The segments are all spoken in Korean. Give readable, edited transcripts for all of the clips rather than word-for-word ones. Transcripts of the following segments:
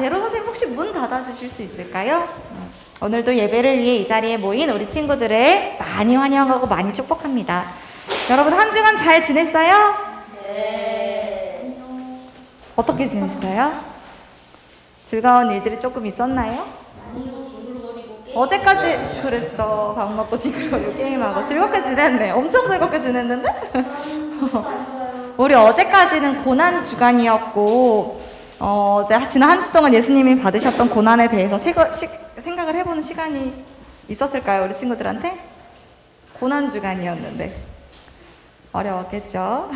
대로 선생님 혹시 문 닫아주실 수 있을까요? 오늘도 예배를 위해 이 자리에 모인 우리 친구들을 많이 환영하고 많이 축복합니다. 여러분 한 주간 잘 지냈어요? 네. 어떻게 지냈어요? 즐거운 일들이 조금 있었나요? 어제까지 그랬어. 밥 먹고 징그러워 게임하고 즐겁게 지냈네. 엄청 즐겁게 지냈는데? 우리 어제까지는 고난 주간이었고 지난 한 주 동안 예수님이 받으셨던 고난에 대해서 생각을 해보는 시간이 있었을까요? 우리 친구들한테? 고난 주간이었는데 어려웠겠죠?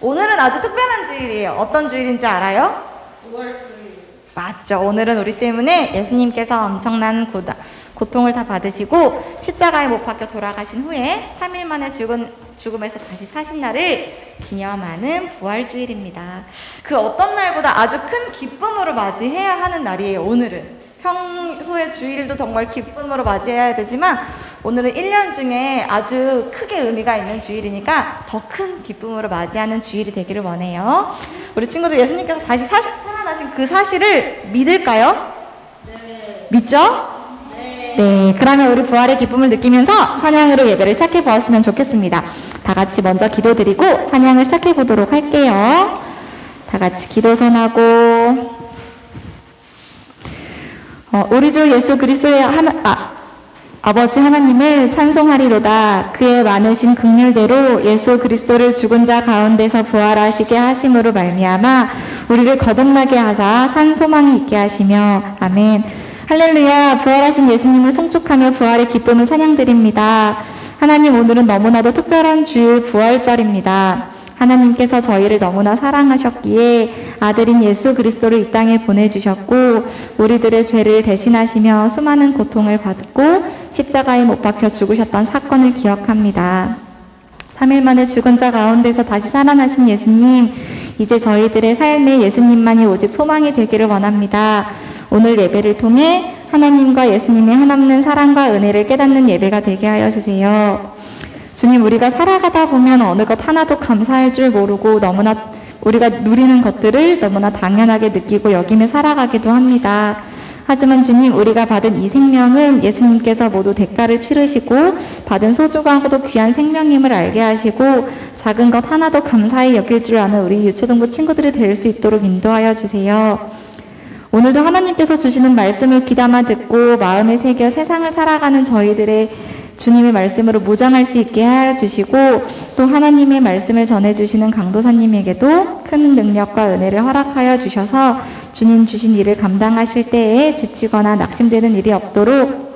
오늘은 아주 특별한 주일이에요. 어떤 주일인지 알아요? 9월 주일. 맞죠. 오늘은 우리 때문에 예수님께서 엄청난 고통을 다 받으시고 십자가에 못 박혀 돌아가신 후에 3일 만에 죽음에서 다시 사신 날을 기념하는 부활주일입니다. 그 어떤 날보다 아주 큰 기쁨으로 맞이해야 하는 날이에요. 오늘은 평소의 주일도 정말 기쁨으로 맞이해야 되지만 오늘은 1년 중에 아주 크게 의미가 있는 주일이니까 더 큰 기쁨으로 맞이하는 주일이 되기를 원해요. 우리 친구들 예수님께서 다시 살아나신 그 사실을 믿을까요? 네. 믿죠? 네, 그러면 우리 부활의 기쁨을 느끼면서 찬양으로 예배를 시작해 보았으면 좋겠습니다. 다 같이 먼저 기도드리고 찬양을 시작해 보도록 할게요. 다 같이 기도 손하고 우리 주 예수 그리스도의 아버지 하나님을 찬송하리로다. 그의 많으신 긍휼대로 예수 그리스도를 죽은 자 가운데서 부활하시게 하심으로 말미암아 우리를 거듭나게 하사 산 소망이 있게 하시며 아멘. 할렐루야. 부활하신 예수님을 송축하며 부활의 기쁨을 찬양드립니다. 하나님, 오늘은 너무나도 특별한 주일 부활절입니다. 하나님께서 저희를 너무나 사랑하셨기에 아들인 예수 그리스도를 이 땅에 보내주셨고 우리들의 죄를 대신하시며 수많은 고통을 받고 십자가에 못 박혀 죽으셨던 사건을 기억합니다. 3일 만에 죽은 자 가운데서 다시 살아나신 예수님, 이제 저희들의 삶에 예수님만이 오직 소망이 되기를 원합니다. 오늘 예배를 통해 하나님과 예수님의 한없는 사랑과 은혜를 깨닫는 예배가 되게 하여 주세요. 주님, 우리가 살아가다 보면 어느 것 하나도 감사할 줄 모르고 너무나 우리가 누리는 것들을 너무나 당연하게 느끼고 여기며 살아가기도 합니다. 하지만 주님, 우리가 받은 이 생명은 예수님께서 모두 대가를 치르시고 받은 소중하고도 귀한 생명임을 알게 하시고 작은 것 하나도 감사히 여길 줄 아는 우리 유초등부 친구들이 될 수 있도록 인도하여 주세요. 오늘도 하나님께서 주시는 말씀을 귀담아 듣고 마음에 새겨 세상을 살아가는 저희들의 주님의 말씀으로 무장할 수 있게 하여 주시고 또 하나님의 말씀을 전해주시는 강도사님에게도 큰 능력과 은혜를 허락하여 주셔서 주님 주신 일을 감당하실 때에 지치거나 낙심되는 일이 없도록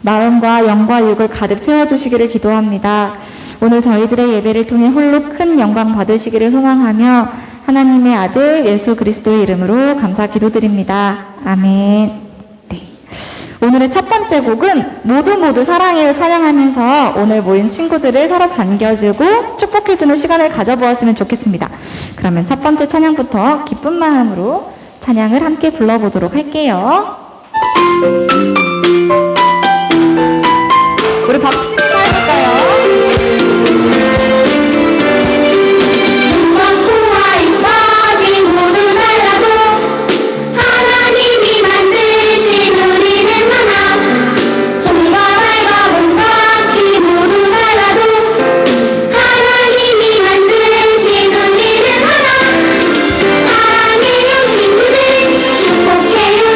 마음과 영과 육을 가득 채워주시기를 기도합니다. 오늘 저희들의 예배를 통해 홀로 큰 영광 받으시기를 소망하며 하나님의 아들 예수 그리스도의 이름으로 감사 기도드립니다. 아멘. 오늘의 첫 번째 곡은 모두 사랑해요 찬양하면서 오늘 모인 친구들을 서로 반겨주고 축복해주는 시간을 가져보았으면 좋겠습니다. 그러면 첫 번째 찬양부터 기쁜 마음으로 찬양을 함께 불러보도록 할게요. 우리 박수 치면서 해볼까요?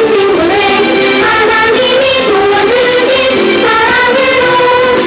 친구들 하나님이 도와주신 사랑으로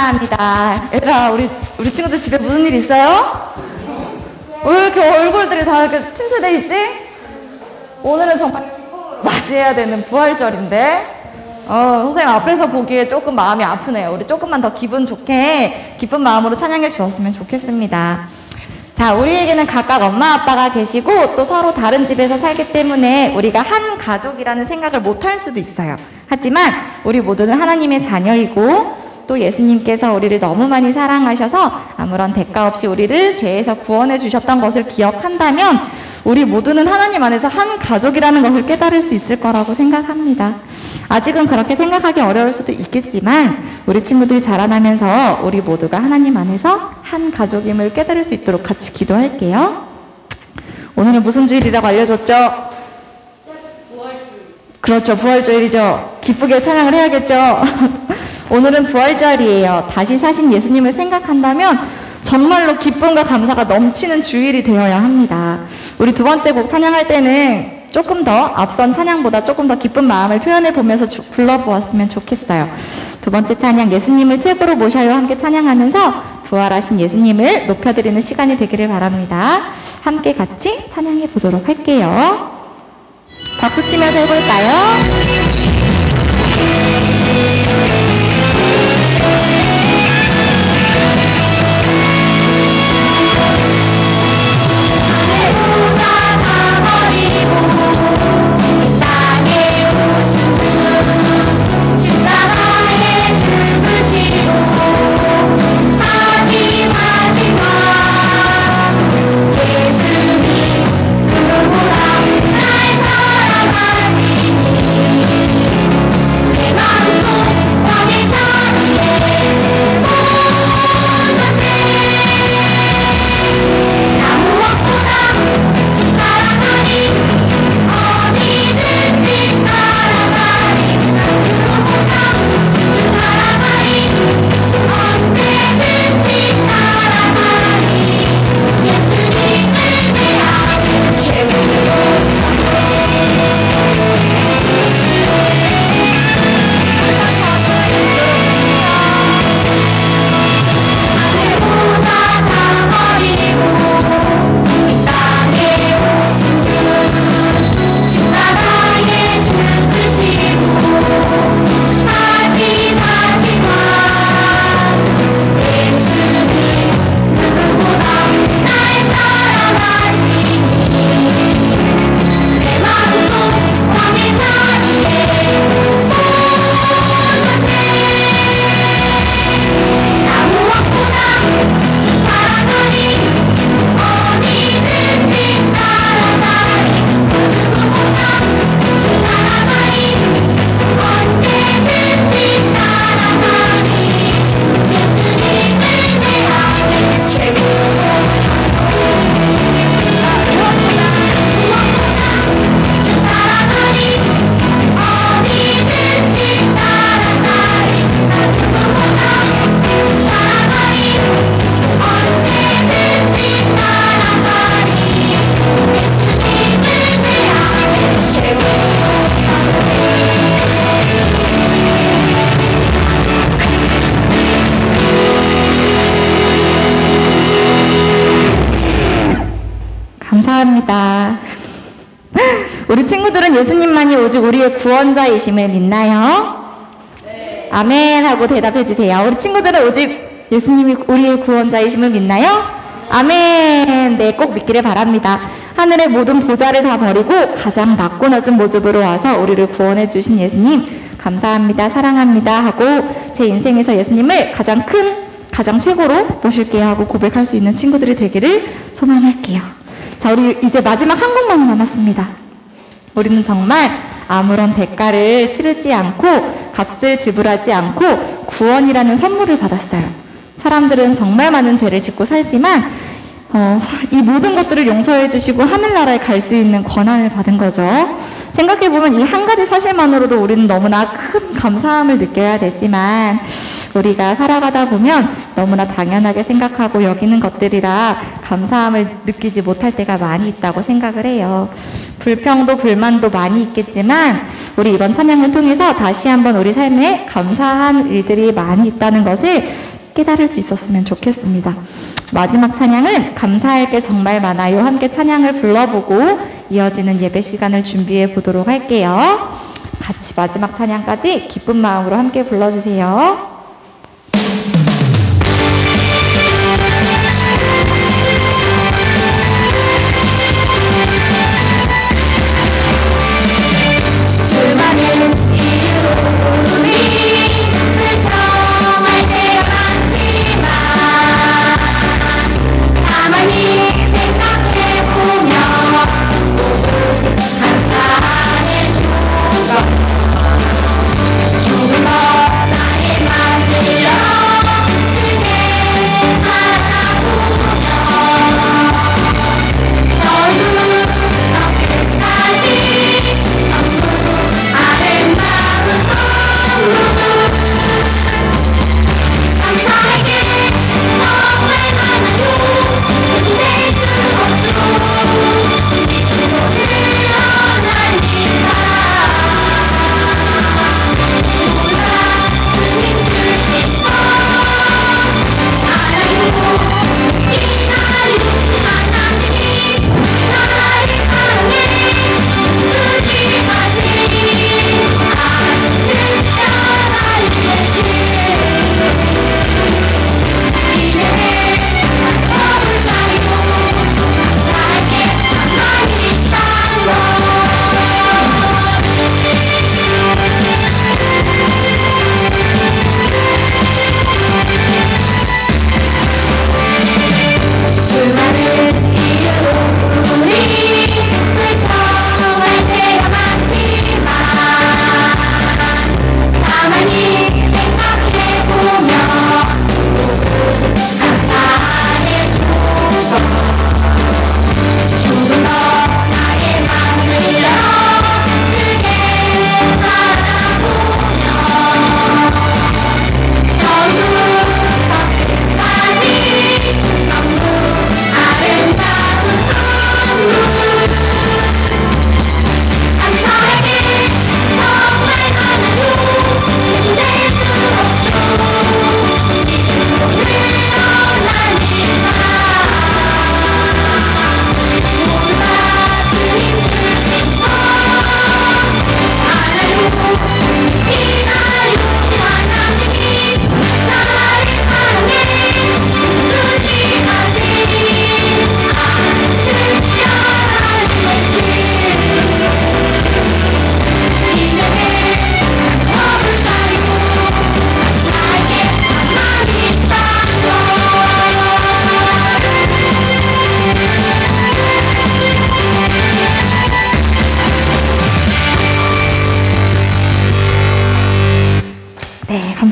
감사합니다. 얘들아, 우리 친구들 집에 무슨 일 있어요? 왜 이렇게 얼굴들이 다 이렇게 침체돼 있지? 오늘은 정말 맞이해야 되는 부활절인데, 선생님 앞에서 보기에 조금 마음이 아프네요. 우리 조금만 더 기분 좋게, 기쁜 마음으로 찬양해 주었으면 좋겠습니다. 자, 우리에게는 각각 엄마, 아빠가 계시고, 또 서로 다른 집에서 살기 때문에 우리가 한 가족이라는 생각을 못할 수도 있어요. 하지만, 우리 모두는 하나님의 자녀이고, 또 예수님께서 우리를 너무 많이 사랑하셔서 아무런 대가 없이 우리를 죄에서 구원해 주셨던 것을 기억한다면 우리 모두는 하나님 안에서 한 가족이라는 것을 깨달을 수 있을 거라고 생각합니다. 아직은 그렇게 생각하기 어려울 수도 있겠지만 우리 친구들이 자라나면서 우리 모두가 하나님 안에서 한 가족임을 깨달을 수 있도록 같이 기도할게요. 오늘은 무슨 주일이라고 알려줬죠? 그렇죠. 부활주일이죠. 기쁘게 찬양을 해야겠죠. 오늘은 부활절이에요. 다시 사신 예수님을 생각한다면 정말로 기쁨과 감사가 넘치는 주일이 되어야 합니다. 우리 두 번째 곡 찬양할 때는 조금 더 앞선 찬양보다 조금 더 기쁜 마음을 표현해 보면서 불러보았으면 좋겠어요. 두 번째 찬양 예수님을 최고로 모셔요 함께 찬양하면서 부활하신 예수님을 높여드리는 시간이 되기를 바랍니다. 함께 같이 찬양해 보도록 할게요. 박수 치면서 해볼까요? 감사합니다. 우리 친구들은 예수님만이 오직 우리의 구원자이심을 믿나요? 네. 아멘 하고 대답해 주세요. 우리 친구들은 오직 예수님이 우리의 구원자이심을 믿나요? 아멘. 네, 꼭 믿기를 바랍니다. 하늘의 모든 보좌를 다 버리고 가장 낮고 낮은 모습으로 와서 우리를 구원해 주신 예수님 감사합니다, 사랑합니다 하고 제 인생에서 예수님을 가장 큰, 가장 최고로 모실게요 하고 고백할 수 있는 친구들이 되기를 소망할게요. 자, 우리 이제 마지막 한 곡만 남았습니다. 우리는 정말 아무런 대가를 치르지 않고 값을 지불하지 않고 구원이라는 선물을 받았어요. 사람들은 정말 많은 죄를 짓고 살지만 이 모든 것들을 용서해 주시고 하늘나라에 갈 수 있는 권한을 받은 거죠. 생각해보면 이 한 가지 사실만으로도 우리는 너무나 큰 감사함을 느껴야 되지만 우리가 살아가다 보면 너무나 당연하게 생각하고 여기는 것들이라 감사함을 느끼지 못할 때가 많이 있다고 생각을 해요. 불평도 불만도 많이 있겠지만 우리 이번 찬양을 통해서 다시 한번 우리 삶에 감사한 일들이 많이 있다는 것을 깨달을 수 있었으면 좋겠습니다. 마지막 찬양은 감사할 게 정말 많아요. 함께 찬양을 불러보고 이어지는 예배 시간을 준비해 보도록 할게요. 같이 마지막 찬양까지 기쁜 마음으로 함께 불러주세요.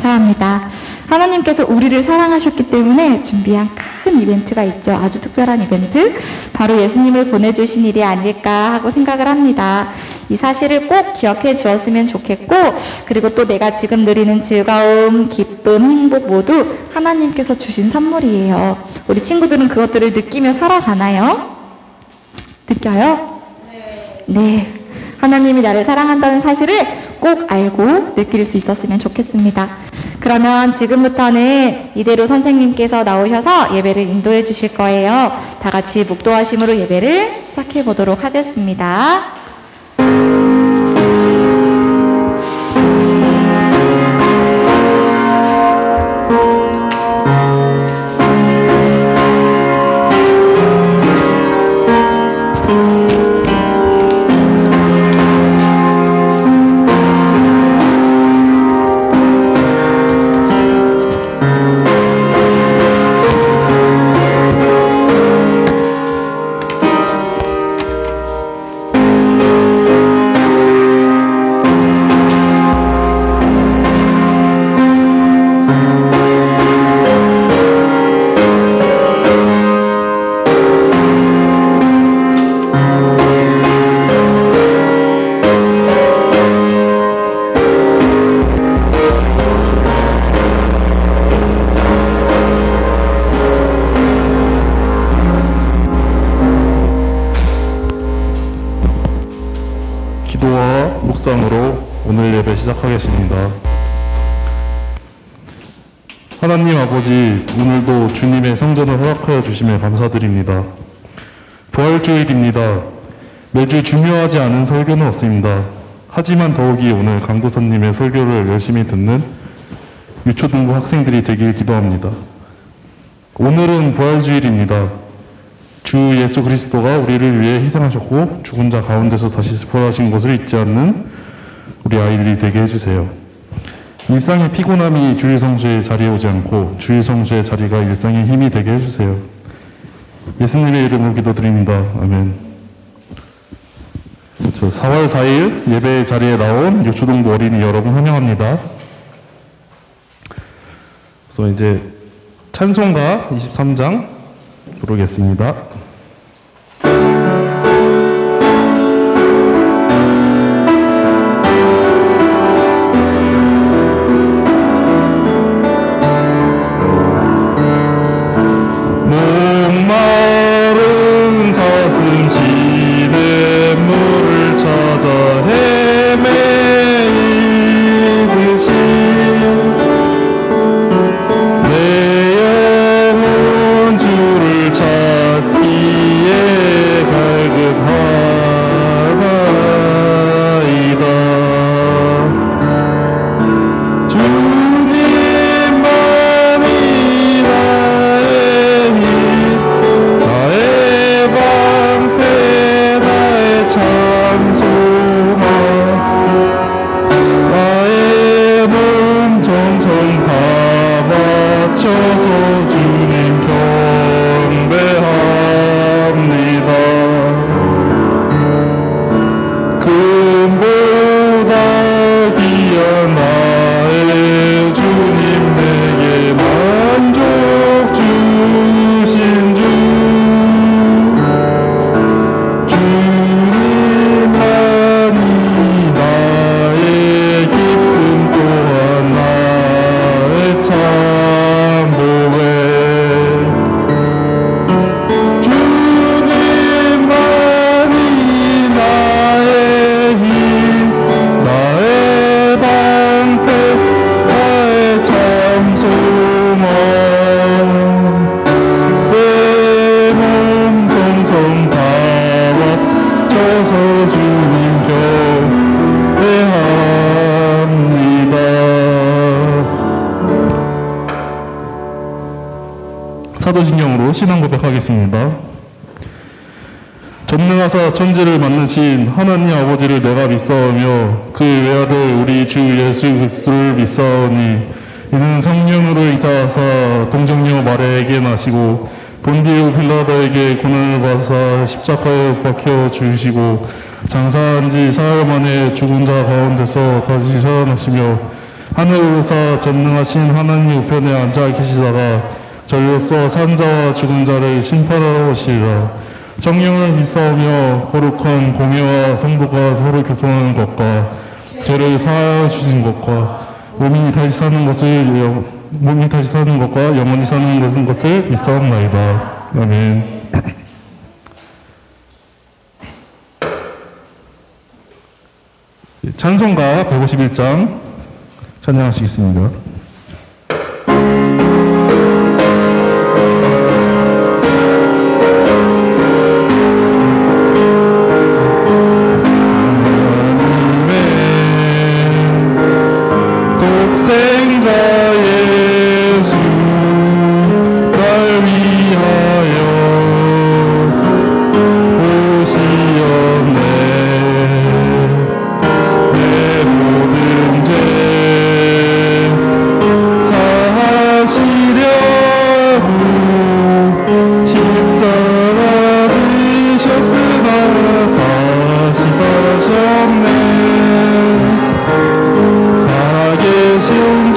감사합니다. 하나님께서 우리를 사랑하셨기 때문에 준비한 큰 이벤트가 있죠. 아주 특별한 이벤트. 바로 예수님을 보내주신 일이 아닐까 하고 생각을 합니다. 이 사실을 꼭 기억해 주었으면 좋겠고, 그리고 또 내가 지금 누리는 즐거움, 기쁨, 행복 모두 하나님께서 주신 선물이에요. 우리 친구들은 그것들을 느끼며 살아가나요? 느껴요? 네. 하나님이 나를 사랑한다는 사실을 꼭 알고 느낄 수 있었으면 좋겠습니다. 그러면 지금부터는 이대로 선생님께서 나오셔서 예배를 인도해 주실 거예요. 다 같이 묵도하심으로 예배를 시작해 보도록 하겠습니다. 기도와 묵상으로 오늘 예배 시작하겠습니다. 하나님 아버지, 오늘도 주님의 성전을 허락하여 주심에 감사드립니다. 부활주일입니다. 매주 중요하지 않은 설교는 없습니다. 하지만 더욱이 오늘 강도사님의 설교를 열심히 듣는 유초등부 학생들이 되길 기도합니다. 오늘은 부활주일입니다. 주 예수 그리스도가 우리를 위해 희생하셨고 죽은 자 가운데서 다시 부활하신 것을 잊지 않는 우리 아이들이 되게 해주세요. 일상의 피곤함이 주일 성수의 자리에 오지 않고 주일 성수의 자리가 일상의 힘이 되게 해주세요. 예수님의 이름으로 기도드립니다. 아멘. 4월 4일 예배 자리에 나온 유초등부 어린이 여러분 환영합니다. 그래서 이제 찬송가 23장 부르겠습니다. 목마른 사슴 시냇물을 찾아 헤매이듯이 내 영혼 주를 찾기에 갈급하나이다. 주님만이 나의 힘, 나의 방패, 나의 참 소망, 나의 몸 정성 다 바쳐서 주님 경배합니다. 금보다 귀한 나의 주님, 내게 만족 주신 주, 주님만이 나의 기쁨 또한 나의 참 보배. 주님만이 나의 힘, 나의 방패, 나의 참 소망, 내 몸 정성 다 바쳐서 주님 경배합니다. 사도신경으로 신앙 고백하겠습니다. 전능하사 천지를 만드신 하나님 아버지를 내가 믿사오며 그 외아들 우리 주 예수 그리스도를 믿사오니 이는 성령으로 잉타하사 동정녀 마리아에게 나시고 본디오 빌라도에게 고난을 받으사 십자가에 박혀 죽으시고 장사한 지 사흘 만에 죽은 자 가운데서 다시 살아나시며 하늘에서 전능하신 하나님 우편에 앉아 계시다가 저희로서 산자와 죽은 자를 심판하러 오시리라. 성령을 믿사오며 거룩한 공예와 성도가 서로 교통하는 것과 죄를 사하여 주신 것과 몸이 다시 사는 것과 영원히 사는 것을 믿사옵나이다. 아멘. 찬송가 151장 찬양하시겠습니다. 독생자 예수 날 위하여 오시었네. 내 모든 죄 사하시려고 십자가 지셨으나 다시 사셨네. 살아계신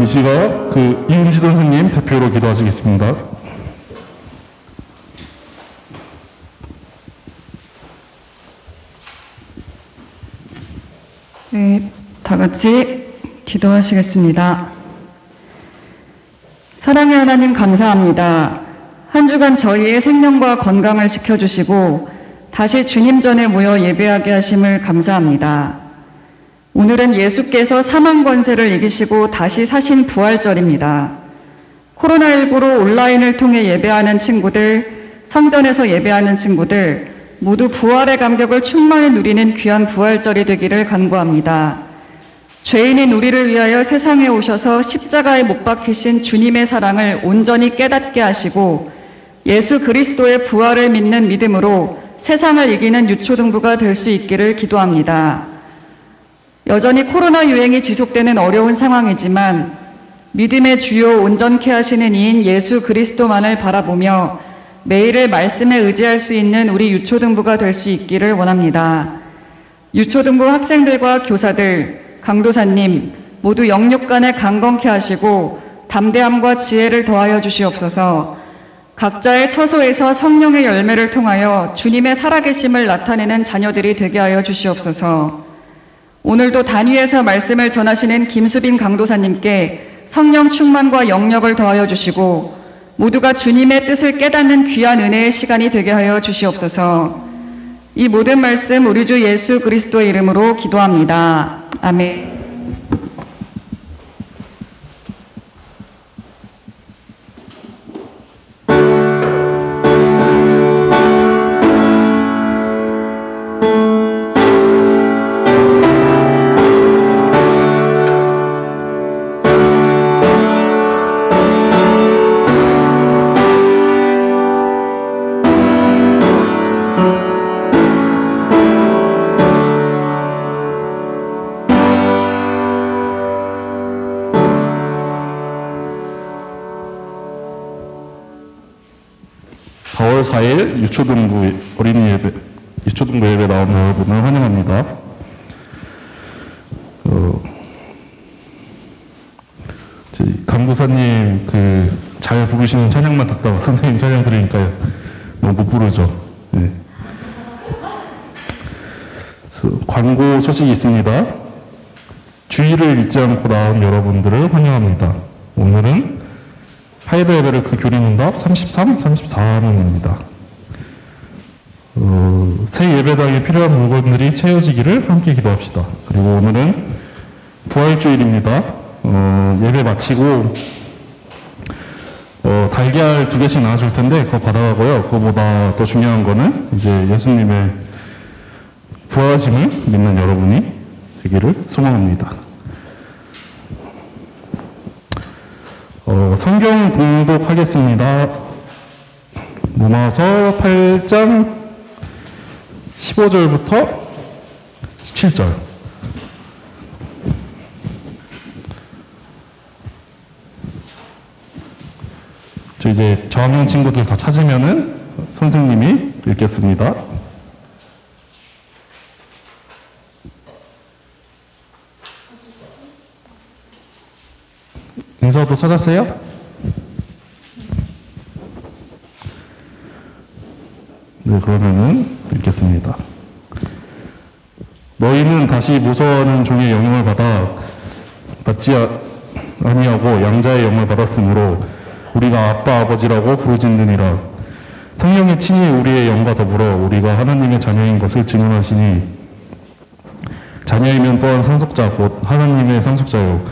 시각 이은지 선생님 대표로 기도하시겠습니다. 네, 다 같이 기도하시겠습니다. 사랑의 하나님 감사합니다. 한 주간 저희의 생명과 건강을 지켜주시고 다시 주님 전에 모여 예배하게 하심을 감사합니다. 오늘은 예수께서 사망 권세를 이기시고 다시 사신 부활절입니다. 코로나19로 온라인을 통해 예배하는 친구들, 성전에서 예배하는 친구들 모두 부활의 감격을 충만히 누리는 귀한 부활절이 되기를 간구합니다. 죄인인 우리를 위하여 세상에 오셔서 십자가에 못 박히신 주님의 사랑을 온전히 깨닫게 하시고 예수 그리스도의 부활을 믿는 믿음으로 세상을 이기는 유초등부가 될 수 있기를 기도합니다. 여전히 코로나 유행이 지속되는 어려운 상황이지만 믿음의 주요 온전케 하시는 이인 예수 그리스도만을 바라보며 매일을 말씀에 의지할 수 있는 우리 유초등부가 될 수 있기를 원합니다. 유초등부 학생들과 교사들, 강도사님 모두 영육간에 강건케 하시고 담대함과 지혜를 더하여 주시옵소서. 각자의 처소에서 성령의 열매를 통하여 주님의 살아계심을 나타내는 자녀들이 되게 하여 주시옵소서. 오늘도 단위에서 말씀을 전하시는 김수빈 강도사님께 성령 충만과 영력을 더하여 주시고 모두가 주님의 뜻을 깨닫는 귀한 은혜의 시간이 되게 하여 주시옵소서. 이 모든 말씀 우리 주 예수 그리스도의 이름으로 기도합니다. 아멘. 유초등부 어린이 예배, 유초등부 예배 나온 여러분을 환영합니다. 강도사님 잘 부르시는 찬양만 듣다가 선생님 찬양 들으니까 너무 못 부르죠. 네. 광고 소식이 있습니다. 주의를 잊지 않고 나온 여러분들을 환영합니다. 오늘은 하이브 예배를 교리문답 33, 34문입니다. 새 예배당에 필요한 물건들이 채워지기를 함께 기도합시다. 그리고 오늘은 부활주일입니다. 예배 마치고 달걀 2개씩 나눠줄 텐데 그거 받아가고요. 그거보다 더 중요한 거는 이제 예수님의 부활하심을 믿는 여러분이 되기를 소망합니다. 성경 공독하겠습니다. 로마서 8장 15절부터 17절. 저 이제 저학년 친구들 다 찾으면은 선생님이 읽겠습니다. 인서도 찾았어요? 네, 그러면은 읽겠습니다. 너희는 다시 무서워하는 종의 영향을 받지 아니하고 양자의 영을 받았으므로 우리가 아빠 아버지라고 부르짖느니라. 성령의 친히 우리의 영과 더불어 우리가 하나님의 자녀인 것을 증언하시니 자녀이면 또한 상속자 곧 하나님의 상속자요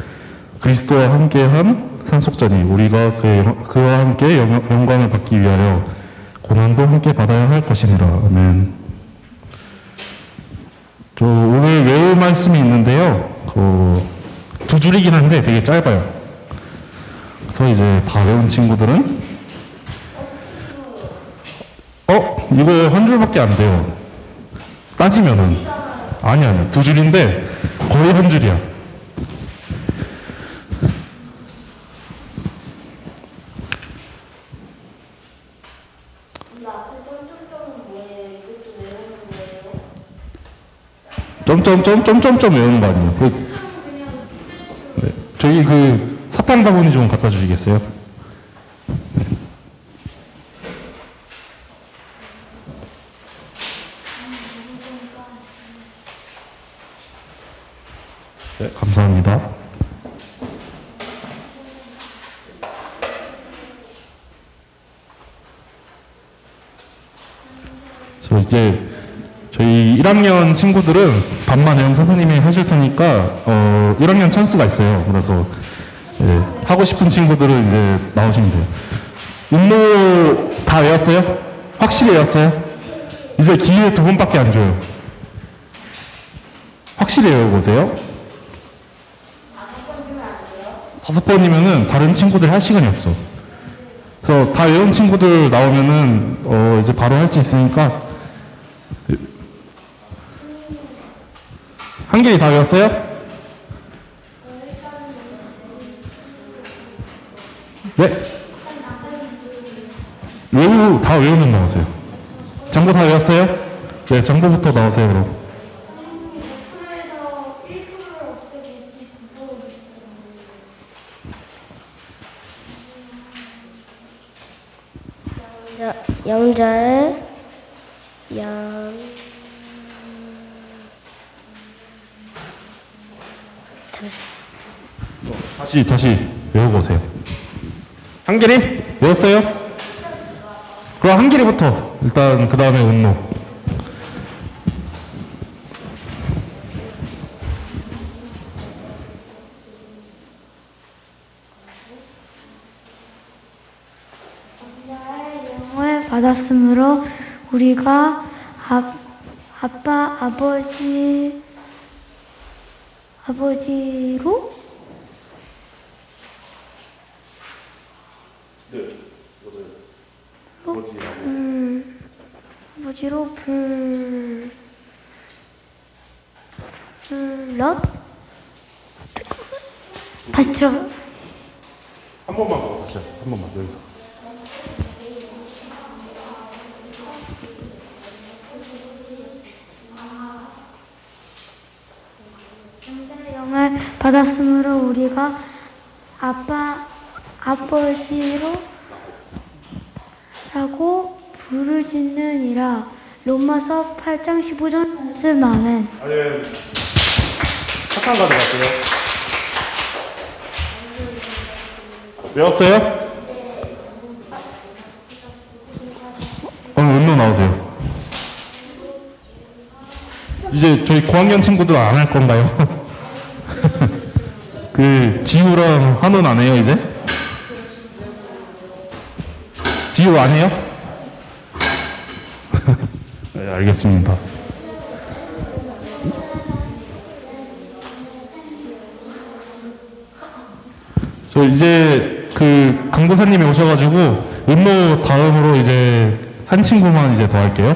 그리스도와 함께한 상속자니 우리가 그와 함께 영광을 받기 위하여 고난도 함께 받아야 할 것이니라. 아멘. 오늘 외울 말씀이 있는데요. 2줄이긴 한데 되게 짧아요. 그래서 이제 다 외운 친구들은 이거 한 줄밖에 안 돼요. 따지면은 아니야 2줄인데 거의 한 줄이야. 점점점 외우는 거 아니에요. 저희 사탕 바구니 좀 갖다 주시겠어요? 네, 감사합니다. 저 이제 저희 1학년 친구들은 반만 영 선생님이 하실 테니까 1학년 찬스가 있어요. 그래서 예, 하고 싶은 친구들은 이제 나오시면 돼요. 음모 다 외웠어요? 확실히 외웠어요? 이제 기회 2번밖에 안 줘요. 확실히 외워보세요. 5번이면은 다른 친구들 할 시간이 없어. 그래서 다 외운 친구들 나오면은 이제 바로 할 수 있으니까. 한길이 다 외웠어요? 네? 다 외우면 나오세요. 정보 다 외웠어요? 네, 정보부터 나오세요, 그럼. 영자의 양 다시 외워보세요. 한길이? 외웠어요? 그럼 한길이부터 일단 그 다음에 운노. 영을 받았으므로 우리가 아빠 아버지로 아버지로 불렀 다시 들어 한 번만 더 다시 하자. 한 번만 여기서. 영을 받았으므로 우리가 아버지로 라고 부르짖느니라. 로마서 8장 15절 말씀. 아멘. 아니, 사탕 가져갈게요. 외웠어요? 오늘 운동 나오세요. 이제 저희 고학년 친구들 안 할 건가요? 그 지우랑 한원 안 해요 이제? 지우 안 해요? 네, 알겠습니다. 저 이제 그 강도사님이 오셔가지고 은노 다음으로 이제 한 친구만 이제 더 할게요.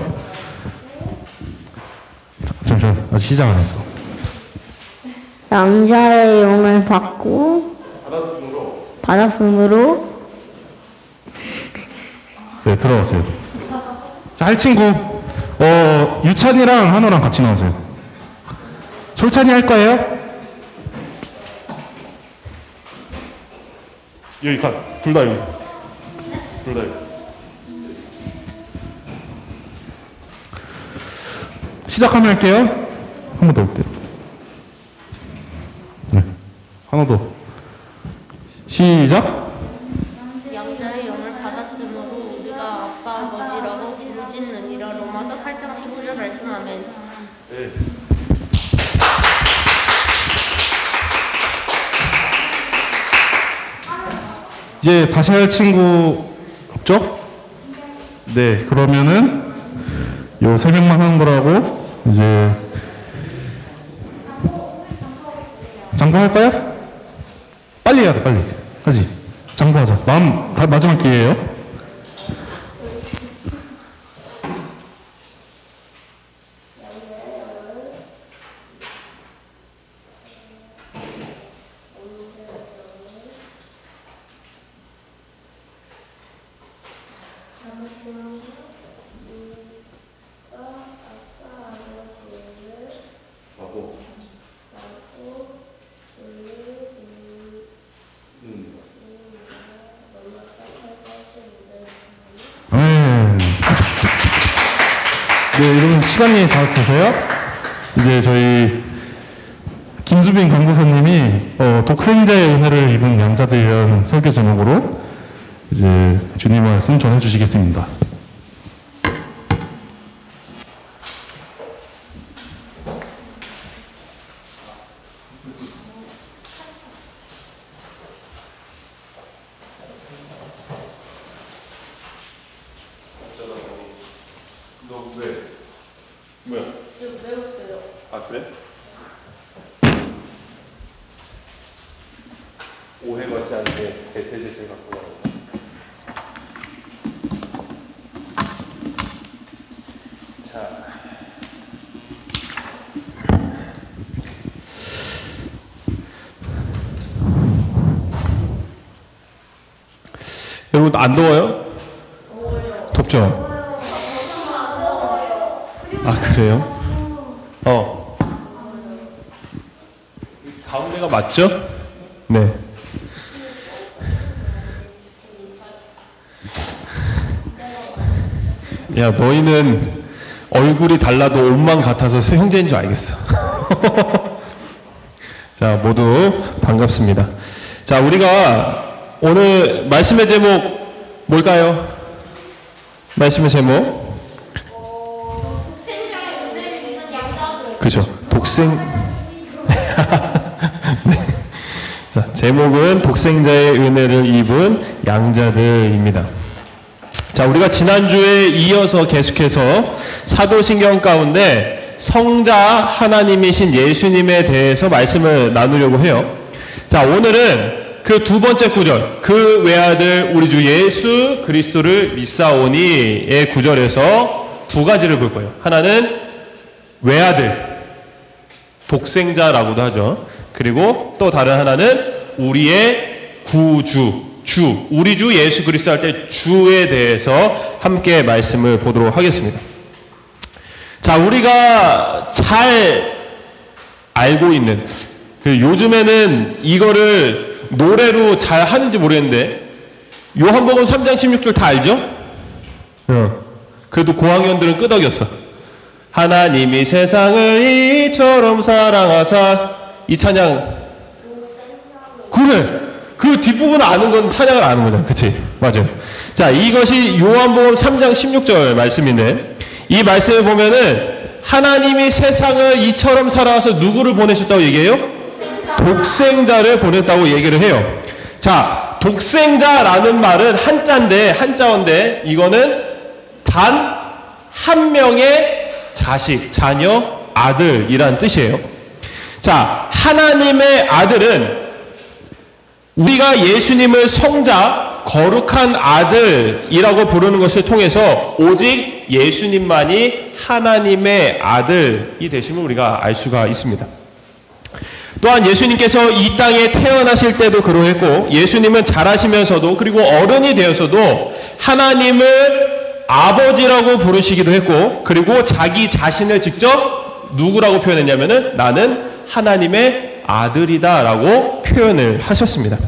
잠시만, 아직 시작 안 했어. 남자의 영을 받았으므로 네, 들어가세요. 자, 할 친구, 유찬이랑 한호랑 같이 나오세요. 솔찬이 할 거예요? 여기 둘 다 여기 있어. 둘 다 여기. 시작하면 할게요. 한 번 더 볼게요. 네. 하나 더. 시작. 양자의 영을 받았으므로 우리가 아빠 아버지라고 부르짖느니라. 로마서 8장 15절 말씀. 아멘. 네. 이제 다시 할 친구 없죠? 네, 그러면은 요 세 명만 하는 거라고 이제 장보할까요? 빨리 해야 돼, 빨리. 하지. 장보하자. 마지막 기회예요. 네, 여러분 시간이 다 돼서요. 이제 저희 김수빈 강도사님이 독생자의 은혜를 입은 양자들이라는 설교 제목으로 이제 주님 말씀 전해주시겠습니다. 아, 그래? 오해 받지 않게 대체제를 갖고 가고. 자. 여러분, 안 더워요? 덥죠? 아, 그래요? 가운데가 맞죠? 네. 야, 너희는 얼굴이 달라도 옷만 같아서 새 형제인 줄 알겠어. 자, 모두 반갑습니다. 자, 우리가 오늘 말씀의 제목 뭘까요? 말씀의 제목? 그죠. 네. 자, 제목은 독생자의 은혜를 입은 양자들입니다. 자, 우리가 지난주에 이어서 계속해서 사도신경 가운데 성자 하나님이신 예수님에 대해서 말씀을 나누려고 해요. 자, 오늘은 그 두 번째 구절, 그 외아들 우리 주 예수 그리스도를 믿사오니의 구절에서 두 가지를 볼 거예요. 하나는 외아들, 독생자라고도 하죠. 그리고 또 다른 하나는 우리의 구주, 주, 우리 주 예수 그리스도 할 때 주에 대해서 함께 말씀을 보도록 하겠습니다. 자, 우리가 잘 알고 있는, 요즘에는 이거를 노래로 잘 하는지 모르겠는데, 요한복음 3장 16절 다 알죠? 그래도 고학년들은 끄덕였어. 하나님이 세상을 이처럼 사랑하사, 이 찬양. 그래. 그 뒷부분 아는 건 찬양을 아는 거잖아. 그치? 맞아요. 자, 이것이 요한복음 3장 16절 말씀인데, 이 말씀을 보면은 하나님이 세상을 이처럼 사랑하사 누구를 보내셨다고 얘기해요? 독생자를 보냈다고 얘기를 해요. 자, 독생자라는 말은 한자어인데, 이거는 단 한 명의 자식, 자녀, 아들이란 뜻이에요. 자, 하나님의 아들은 우리가 예수님을 성자, 거룩한 아들이라고 부르는 것을 통해서 오직 예수님만이 하나님의 아들이 되심을 우리가 알 수가 있습니다. 또한 예수님께서 이 땅에 태어나실 때도 그러했고, 예수님은 자라시면서도, 그리고 어른이 되어서도 하나님을 아버지라고 부르시기도 했고, 그리고 자기 자신을 직접 누구라고 표현했냐면은 나는 하나님의 아들이다라고 표현을 하셨습니다.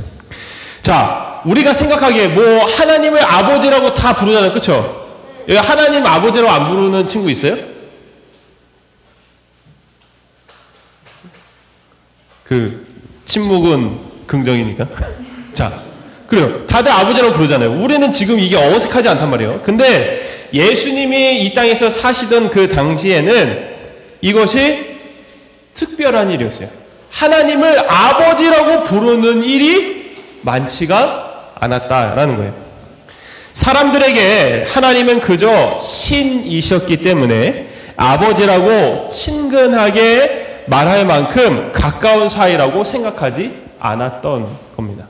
자, 우리가 생각하기에 뭐 하나님을 아버지라고 다 부르잖아요. 그쵸? 여기 하나님 아버지라고 안 부르는 친구 있어요? 침묵은 긍정이니까. 자, 그래요. 다들 아버지라고 부르잖아요. 우리는 지금 이게 어색하지 않단 말이에요. 근데 예수님이 이 땅에서 사시던 그 당시에는 이것이 특별한 일이었어요. 하나님을 아버지라고 부르는 일이 많지가 않았다라는 거예요. 사람들에게 하나님은 그저 신이셨기 때문에 아버지라고 친근하게 말할 만큼 가까운 사이라고 생각하지 않았던 겁니다.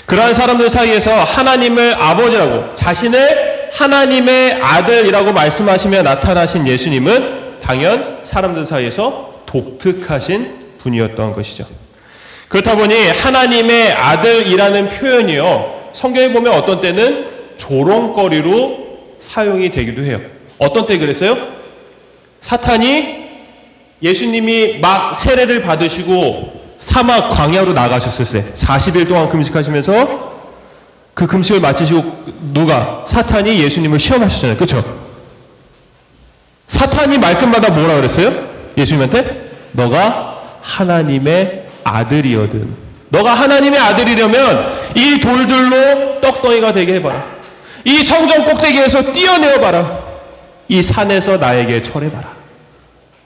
그러한 사람들 사이에서 하나님을 아버지라고, 자신을 하나님의 아들이라고 말씀하시며 나타나신 예수님은 당연 사람들 사이에서 독특하신 분이었던 것이죠. 그렇다 보니 하나님의 아들이라는 표현이요, 성경에 보면 어떤 때는 조롱거리로 사용이 되기도 해요. 어떤 때 그랬어요? 사탄이 예수님이 막 세례를 받으시고 사막 광야로 나가셨을 때 40일 동안 금식하시면서 그 금식을 마치시고 누가? 사탄이 예수님을 시험하셨잖아요. 그렇죠? 사탄이 말끝마다 뭐라 그랬어요? 예수님한테? 너가 하나님의 아들이거든. 너가 하나님의 아들이려면 이 돌들로 떡덩이가 되게 해봐라. 이 성전 꼭대기에서 뛰어내어봐라. 이 산에서 나에게 절해봐라.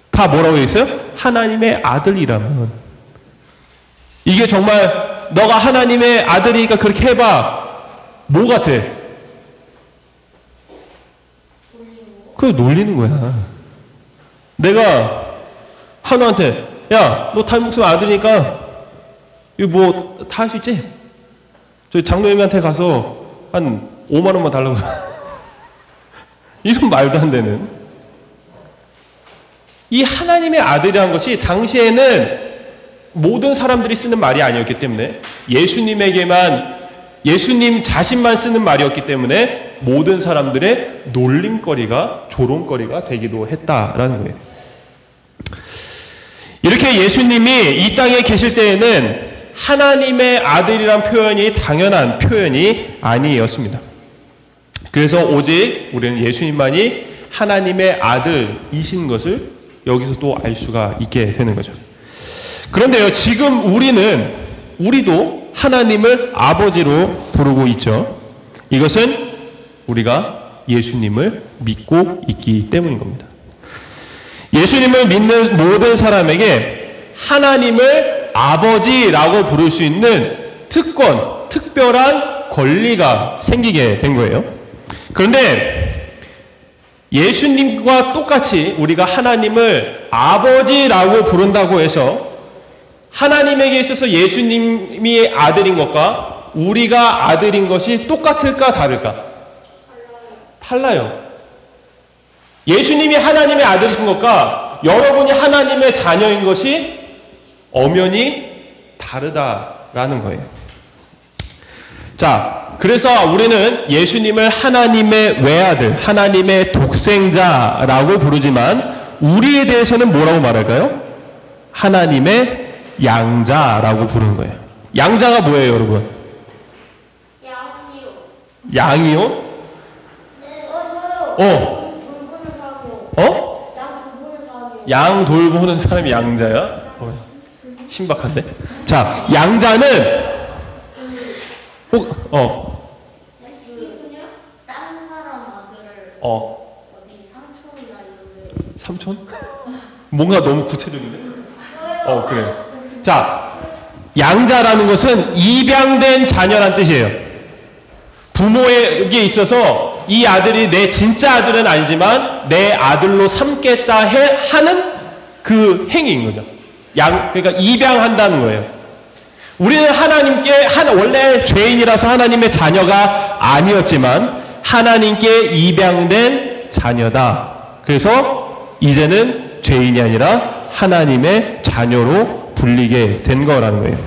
다 뭐라고 했어요? 하나님의 아들이라면. 이게 정말 너가 하나님의 아들이니까 그렇게 해봐. 뭐 같아? 그거 놀리는 거야. 내가 한우한테 야, 너 다윗 목사님 아들이니까 이거 뭐 다 할 수 있지? 저희 장로님한테 가서 한 5만 원만 달라고. 이런 말도 안 되는. 이 하나님의 아들이라는 것이 당시에는 모든 사람들이 쓰는 말이 아니었기 때문에 예수님 자신만 쓰는 말이었기 때문에 모든 사람들의 놀림거리가, 조롱거리가 되기도 했다라는 거예요. 이렇게 예수님이 이 땅에 계실 때에는 하나님의 아들이란 표현이 당연한 표현이 아니었습니다. 그래서 오직 우리는 예수님만이 하나님의 아들이신 것을 여기서 또 알 수가 있게 되는 거죠. 그런데요, 지금 우리도 하나님을 아버지로 부르고 있죠. 이것은 우리가 예수님을 믿고 있기 때문인 겁니다. 예수님을 믿는 모든 사람에게 하나님을 아버지라고 부를 수 있는 특별한 권리가 생기게 된 거예요. 그런데 예수님과 똑같이 우리가 하나님을 아버지라고 부른다고 해서 하나님에게 있어서 예수님이 아들인 것과 우리가 아들인 것이 똑같을까 다를까? 달라요. 예수님이 하나님의 아들이신 것과 여러분이 하나님의 자녀인 것이 엄연히 다르다라는 거예요. 자, 그래서 우리는 예수님을 하나님의 외아들, 하나님의 독생자라고 부르지만 우리에 대해서는 뭐라고 말할까요? 하나님의 양자라고 부르는 거예요. 양자가 뭐예요, 여러분? 양이요? 네, 저요. 양 돌보는 사람이 양자야? 신박한데? 자, 양자는 다른 사람 아들을 어디 삼촌이나 이런 삼촌? 뭔가 너무 구체적인데? 그래. 자, 양자라는 것은 입양된 자녀란 뜻이에요. 부모에게 있어서 이 아들이 내 진짜 아들은 아니지만 내 아들로 삼겠다 하는 그 행위인 거죠. 그러니까 입양한다는 거예요. 우리는 하나님께 원래 죄인이라서 하나님의 자녀가 아니었지만 하나님께 입양된 자녀다. 그래서 이제는 죄인이 아니라 하나님의 자녀로 불리게 된 거라는 거예요.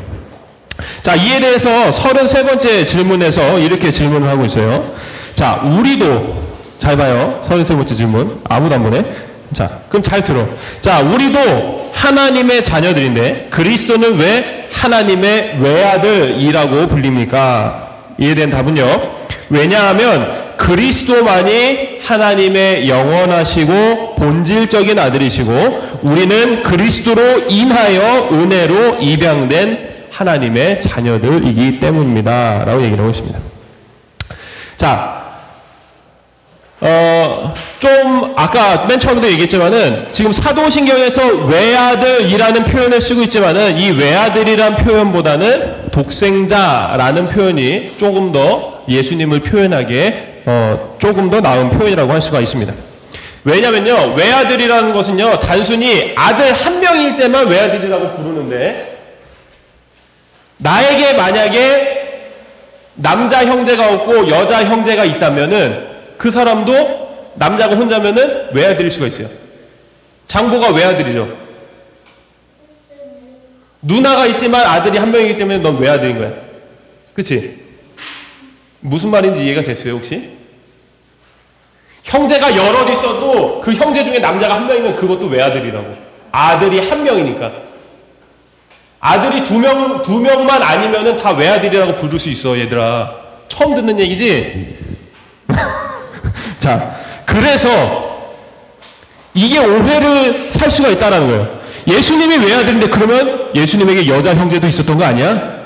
자, 이에 대해서 33번째 질문에서 이렇게 질문을 하고 있어요. 자, 우리도, 잘 봐요. 33번째 질문. 아무도 안 보네. 자, 그럼 잘 들어. 자, 우리도 하나님의 자녀들인데 그리스도는 왜 하나님의 외아들이라고 불립니까? 이에 대한 답은요. 왜냐하면 그리스도만이 하나님의 영원하시고 본질적인 아들이시고 우리는 그리스도로 인하여 은혜로 입양된 하나님의 자녀들이기 때문입니다. 라고 얘기를 하고 있습니다. 자, 좀 아까 맨 처음에도 얘기했지만은 지금 사도신경에서 외아들이라는 표현을 쓰고 있지만은 이 외아들이란 표현보다는 독생자라는 표현이 조금 더 예수님을 표현하기에 조금 더 나은 표현이라고 할 수가 있습니다. 왜냐면요, 외아들이라는 것은요, 단순히 아들 한 명일 때만 외아들이라고 부르는데 나에게 만약에 남자 형제가 없고 여자 형제가 있다면은 그 사람도 남자가 혼자면은 외아들일 수가 있어요. 장보가 외아들이죠. 누나가 있지만 아들이 한 명이기 때문에 넌 외아들인 거야. 그치? 무슨 말인지 이해가 됐어요, 혹시? 형제가 여럿 있어도 그 형제 중에 남자가 한 명이면 그것도 외아들이라고. 아들이 한 명이니까. 아들이 두 명만 아니면은 다 외아들이라고 부를 수 있어, 얘들아. 처음 듣는 얘기지? 자, 그래서 이게 오해를 살 수가 있다는 거예요. 예수님이 외아들인데 그러면 예수님에게 여자 형제도 있었던 거 아니야?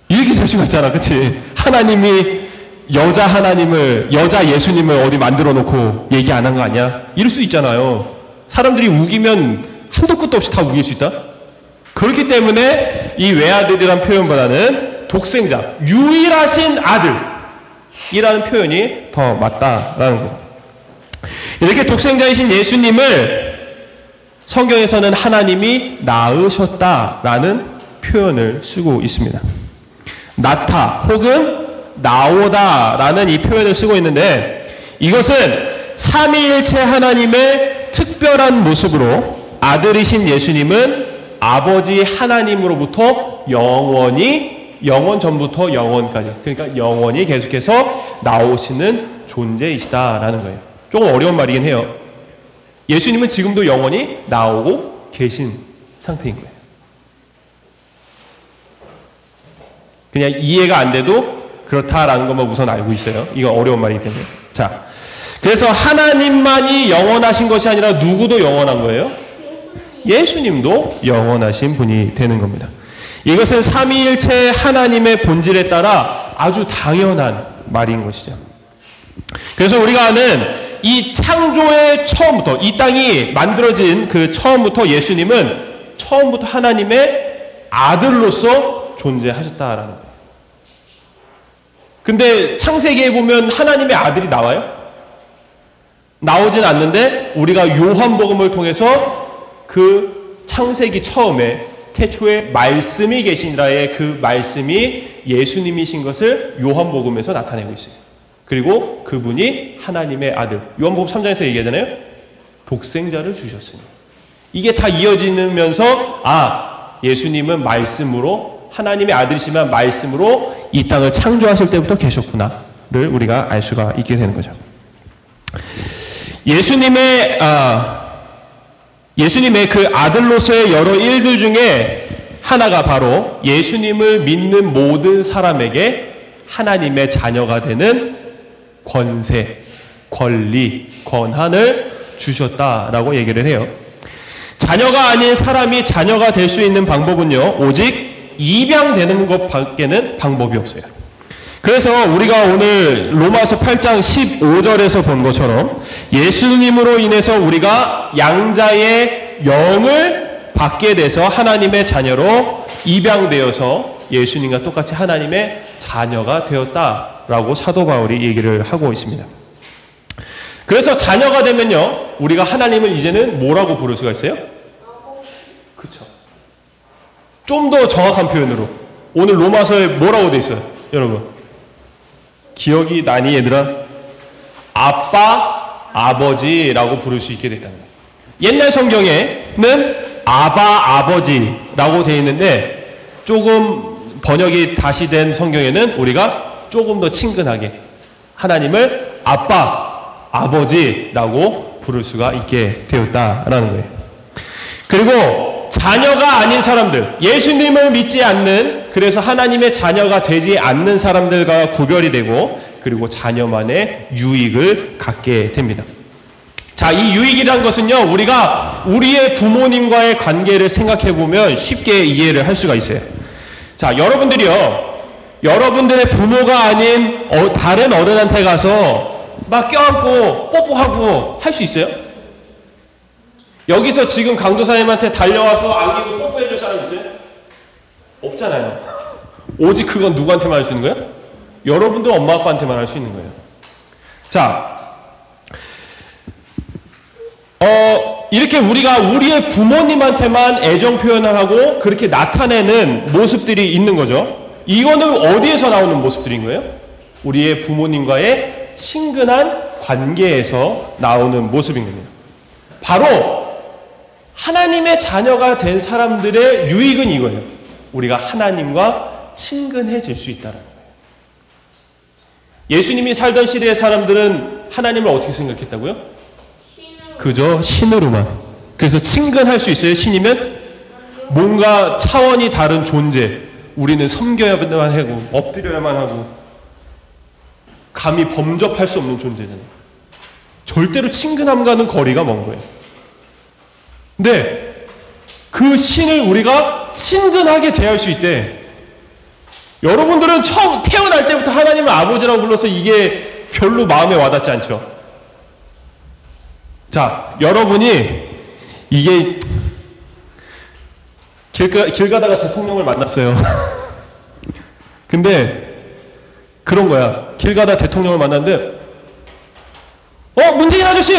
이렇게 될 수가 있잖아. 그치? 하나님이 여자 예수님을 어디 만들어 놓고 얘기 안 한 거 아니야? 이럴 수 있잖아요. 사람들이 우기면 한도 끝도 없이 다 우길 수 있다? 그렇기 때문에 이 외아들이란 표현보다는 독생자, 유일하신 아들이라는 표현이 더 맞다라는 거예요. 이렇게 독생자이신 예수님을 성경에서는 하나님이 낳으셨다라는 표현을 쓰고 있습니다. 낳다 혹은 나오다라는 이 표현을 쓰고 있는데 이것은 삼위일체 하나님의 특별한 모습으로 아들이신 예수님은 아버지 하나님으로부터 영원 전부터 영원까지, 그러니까 영원히 계속해서 나오시는 존재이시다라는 거예요. 조금 어려운 말이긴 해요. 예수님은 지금도 영원히 나오고 계신 상태인 거예요. 그냥 이해가 안 돼도 그렇다라는 것만 우선 알고 있어요. 이건 어려운 말이기 때문에. 자, 그래서 하나님만이 영원하신 것이 아니라 누구도 영원한 거예요? 예수님도 영원하신 분이 되는 겁니다. 이것은 삼위일체 하나님의 본질에 따라 아주 당연한 말인 것이죠. 그래서 우리가 아는 이 창조의 처음부터, 이 땅이 만들어진 그 처음부터 예수님은 처음부터 하나님의 아들로서 존재하셨다라는 거예요. 근데 창세기에 보면 하나님의 아들이 나와요? 나오진 않는데 우리가 요한복음을 통해서 그 창세기 처음에 태초에 말씀이 계시니라의 그 말씀이 예수님이신 것을 요한복음에서 나타내고 있어요. 그리고 그분이 하나님의 아들. 요한복음 3장에서 얘기하잖아요. 독생자를 주셨으니. 이게 다 이어지면서 예수님은 말씀으로 하나님의 아들이시지만 말씀으로 이 땅을 창조하실 때부터 계셨구나를 우리가 알 수가 있게 되는 거죠. 예수님의 그 아들로서의 여러 일들 중에 하나가 바로 예수님을 믿는 모든 사람에게 하나님의 자녀가 되는 권세, 권리, 권한을 주셨다라고 얘기를 해요. 자녀가 아닌 사람이 자녀가 될 수 있는 방법은요, 오직 입양되는 것밖에는 방법이 없어요. 그래서 우리가 오늘 로마서 8장 15절에서 본 것처럼 예수님으로 인해서 우리가 양자의 영을 받게 돼서 하나님의 자녀로 입양되어서 예수님과 똑같이 하나님의 자녀가 되었다라고 사도 바울이 얘기를 하고 있습니다. 그래서 자녀가 되면요, 우리가 하나님을 이제는 뭐라고 부를 수가 있어요? 그렇죠. 좀 더 정확한 표현으로 오늘 로마서에 뭐라고 돼 있어요? 여러분 기억이 나니 얘들아? 아빠, 아버지라고 부를 수 있게 됐다는 거예요. 옛날 성경에는 아바, 아버지라고 돼 있는데 조금 번역이 다시 된 성경에는 우리가 조금 더 친근하게 하나님을 아빠, 아버지라고 부를 수가 있게 되었다라는 거예요. 그리고 자녀가 아닌 사람들, 예수님을 믿지 않는, 그래서 하나님의 자녀가 되지 않는 사람들과 구별이 되고, 그리고 자녀만의 유익을 갖게 됩니다. 자, 이 유익이란 것은요, 우리가 우리의 부모님과의 관계를 생각해 보면 쉽게 이해를 할 수가 있어요. 자, 여러분들이요, 여러분들의 부모가 아닌 다른 어른한테 가서 막 껴안고 뽀뽀하고 할 수 있어요? 여기서 지금 강도사님한테 달려와서 안기고 뽀뽀해줄 사람 있어요? 없잖아요. 오직 그건 누구한테만 할 수 있는 거예요? 여러분들 엄마 아빠한테만 할 수 있는 거예요. 자, 이렇게 우리가 우리의 부모님한테만 애정 표현을 하고 그렇게 나타내는 모습들이 있는 거죠. 이거는 어디에서 나오는 모습들인 거예요? 우리의 부모님과의 친근한 관계에서 나오는 모습인 겁니다. 바로 하나님의 자녀가 된 사람들의 유익은 이거예요. 우리가 하나님과 친근해질 수 있다는 거예요. 예수님이 살던 시대의 사람들은 하나님을 어떻게 생각했다고요? 그저 신으로만. 그래서 친근할 수 있어요. 신이면 뭔가 차원이 다른 존재. 우리는 섬겨야만 하고 엎드려야만 하고 감히 범접할 수 없는 존재잖아요. 절대로 친근함과는 거리가 먼 거예요. 근데 그 신을 우리가 친근하게 대할 수 있대. 여러분들은 처음 태어날 때부터 하나님을 아버지라고 불러서 이게 별로 마음에 와닿지 않죠? 자, 여러분이 이게 길 가다가 대통령을 만났어요. 근데 그런 거야. 길 가다 대통령을 만났는데 문재인 아저씨!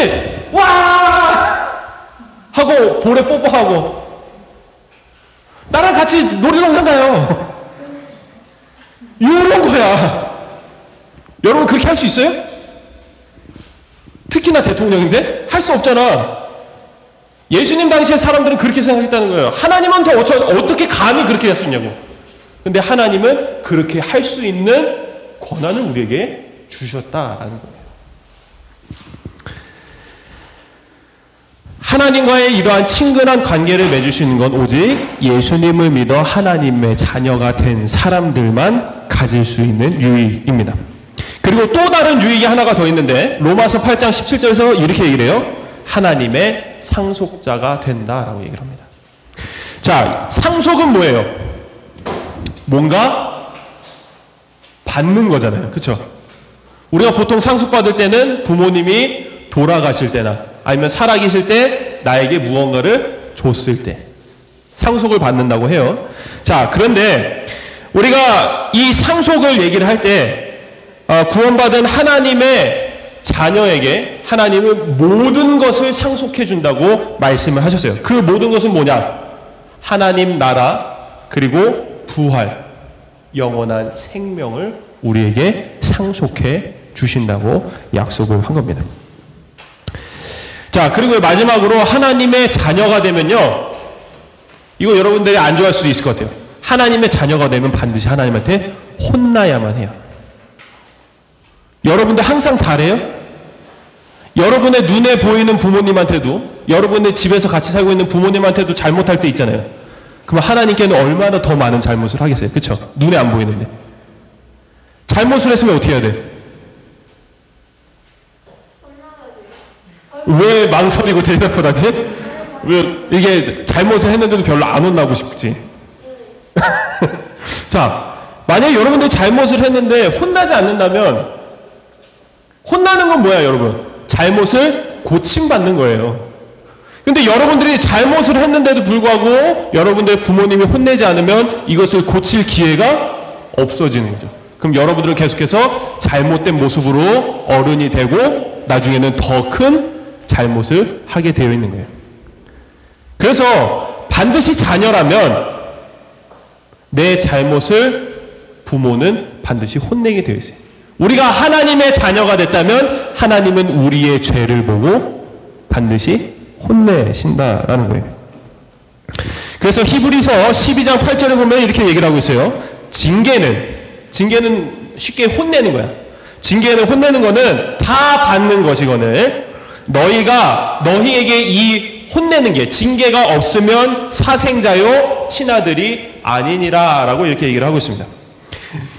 와! 하고 볼에 뽀뽀하고 나랑 같이 놀이동산 가요. 이런 거야. 여러분 그렇게 할 수 있어요? 특히나 대통령인데? 할 수 없잖아. 예수님 당시에 사람들은 그렇게 생각했다는 거예요. 하나님은 어떻게 감히 그렇게 할 수 있냐고. 근데 하나님은 그렇게 할 수 있는 권한을 우리에게 주셨다라는 거예요. 하나님과의 이러한 친근한 관계를 맺을 수 있는 건 오직 예수님을 믿어 하나님의 자녀가 된 사람들만 가질 수 있는 유익입니다. 그리고 또 다른 유익이 하나가 더 있는데 로마서 8장 17절에서 이렇게 얘기를 해요. 하나님의 상속자가 된다라고 얘기를 합니다. 자, 상속은 뭐예요? 뭔가 받는 거잖아요. 그렇죠? 우리가 보통 상속받을 때는 부모님이 돌아가실 때나 아니면 살아계실 때 나에게 무언가를 줬을 때 상속을 받는다고 해요. 자, 그런데 우리가 이 상속을 얘기를 할 때 구원받은 하나님의 자녀에게 하나님은 모든 것을 상속해 준다고 말씀을 하셨어요. 그 모든 것은 뭐냐? 하나님 나라 그리고 부활, 영원한 생명을 우리에게 상속해 주신다고 약속을 한 겁니다. 자, 그리고 마지막으로 하나님의 자녀가 되면요, 이거 여러분들이 안 좋아할 수도 있을 것 같아요. 하나님의 자녀가 되면 반드시 하나님한테 혼나야만 해요. 여러분들 항상 잘해요? 여러분의 눈에 보이는 부모님한테도, 여러분의 집에서 같이 살고 있는 부모님한테도 잘못할 때 있잖아요. 그럼 하나님께는 얼마나 더 많은 잘못을 하겠어요? 그렇죠? 눈에 안 보이는데. 잘못을 했으면 어떻게 해야 돼? 왜 망설이고 대답을 하지? 왜 이게 잘못을 했는데도 별로 안 혼나고 싶지? 자, 만약에 여러분들이 잘못을 했는데 혼나지 않는다면 혼나는 건 뭐야, 여러분? 잘못을 고침받는 거예요. 근데 여러분들이 잘못을 했는데도 불구하고 여러분들의 부모님이 혼내지 않으면 이것을 고칠 기회가 없어지는 거죠. 그럼 여러분들은 계속해서 잘못된 모습으로 어른이 되고 나중에는 더 큰 잘못을 하게 되어 있는 거예요. 그래서 반드시 자녀라면 내 잘못을 부모는 반드시 혼내게 되어 있어요. 우리가 하나님의 자녀가 됐다면 하나님은 우리의 죄를 보고 반드시 혼내신다라는 거예요. 그래서 히브리서 12장 8절에 보면 이렇게 얘기를 하고 있어요. 징계는 쉽게 혼내는 거야. 징계는 혼내는 거는 다 받는 것이거늘 너희에게 이 혼내는 게 징계가 없으면 사생자요 친아들이 아니니라 라고 이렇게 얘기를 하고 있습니다.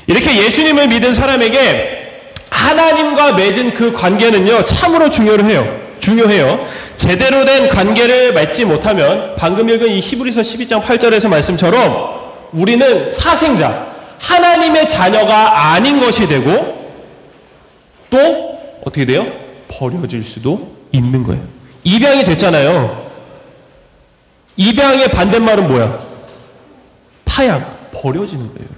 이렇게 예수님을 믿은 사람에게 하나님과 맺은 그 관계는요 참으로 중요해요. 제대로 된 관계를 맺지 못하면 방금 읽은 이 히브리서 12장 8절에서 말씀처럼 우리는 사생자, 하나님의 자녀가 아닌 것이 되고 또 어떻게 돼요? 버려질 수도 있는 거예요. 입양이 됐잖아요. 입양의 반대말은 뭐야? 파양, 버려지는 거예요.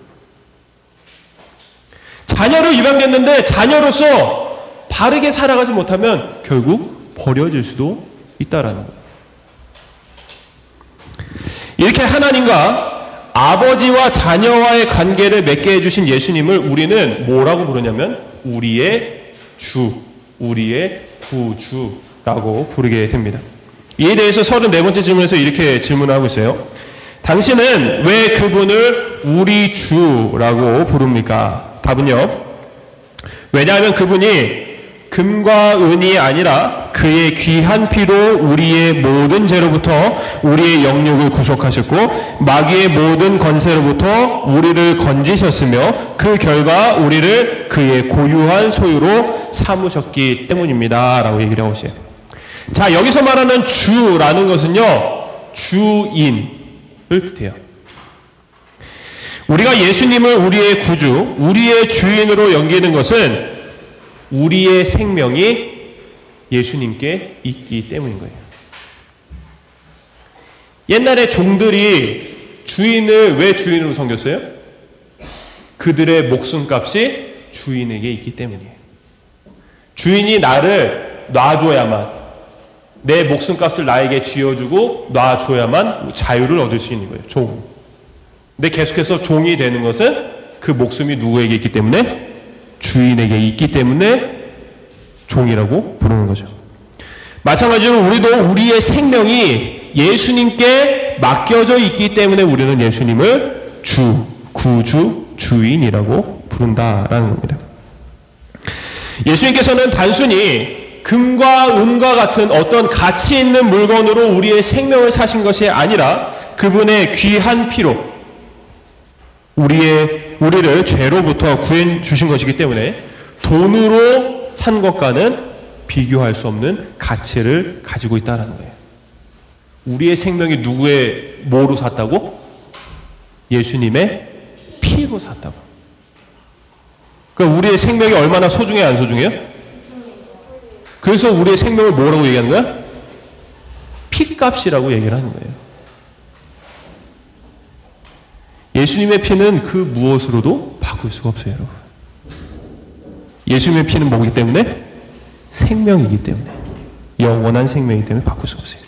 자녀로 입양됐는데 자녀로서 바르게 살아가지 못하면 결국 버려질 수도 있다라는 거예요. 이렇게 하나님과 아버지와 자녀와의 관계를 맺게 해주신 예수님을 우리는 뭐라고 부르냐면 우리의 주, 우리의 구주라고 부르게 됩니다. 이에 대해서 34번째 질문에서 이렇게 질문하고 있어요. 당신은 왜 그분을 우리 주라고 부릅니까? 답은요. 왜냐하면 그분이 금과 은이 아니라 그의 귀한 피로 우리의 모든 죄로부터 우리의 영육을 구속하셨고 마귀의 모든 권세로부터 우리를 건지셨으며 그 결과 우리를 그의 고유한 소유로 삼으셨기 때문입니다. 라고 얘기를 하고 있어요. 자, 여기서 말하는 주라는 것은요, 주인을 뜻해요. 우리가 예수님을 우리의 구주, 우리의 주인으로 여기는 것은 우리의 생명이 예수님께 있기 때문인 거예요. 옛날에 종들이 주인을 왜 주인으로 섬겼어요? 그들의 목숨값이 주인에게 있기 때문이에요. 주인이 나를 놔줘야만, 내 목숨값을 나에게 쥐어주고 놔줘야만 자유를 얻을 수 있는 거예요. 종. 근데 계속해서 종이 되는 것은 그 목숨이 누구에게 있기 때문에? 주인에게 있기 때문에 종이라고 부르는 거죠. 마찬가지로 우리도 우리의 생명이 예수님께 맡겨져 있기 때문에 우리는 예수님을 주, 구주, 주인이라고 부른다라는 겁니다. 예수님께서는 단순히 금과 은과 같은 어떤 가치 있는 물건으로 우리의 생명을 사신 것이 아니라 그분의 귀한 피로 우리를 죄로부터 구해 주신 것이기 때문에 돈으로 산 것과는 비교할 수 없는 가치를 가지고 있다는 거예요. 우리의 생명이 누구의 뭐로 샀다고? 예수님의 피로 샀다고. 그러니까 우리의 생명이 얼마나 소중해요, 안 소중해요? 그래서 우리의 생명을 뭐라고 얘기하는 거야? 피값이라고 얘기를 하는 거예요. 예수님의 피는 그 무엇으로도 바꿀 수가 없어요, 여러분. 예수님의 피는 뭐기 때문에? 생명이기 때문에. 영원한 생명이기 때문에 바꿀 수가 없어요.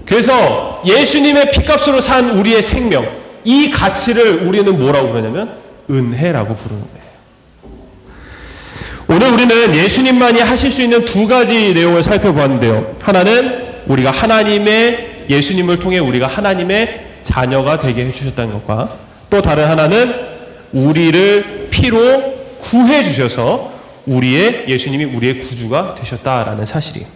그래서 예수님의 피값으로 산 우리의 생명, 이 가치를 우리는 뭐라고 부르냐면 은혜라고 부르는 거예요. 오늘 우리는 예수님만이 하실 수 있는 두 가지 내용을 살펴보았는데요. 하나는 우리가 예수님을 통해 우리가 하나님의 자녀가 되게 해주셨다는 것과, 또 다른 하나는 우리를 피로 구해 주셔서 예수님이 우리의 구주가 되셨다라는 사실이에요.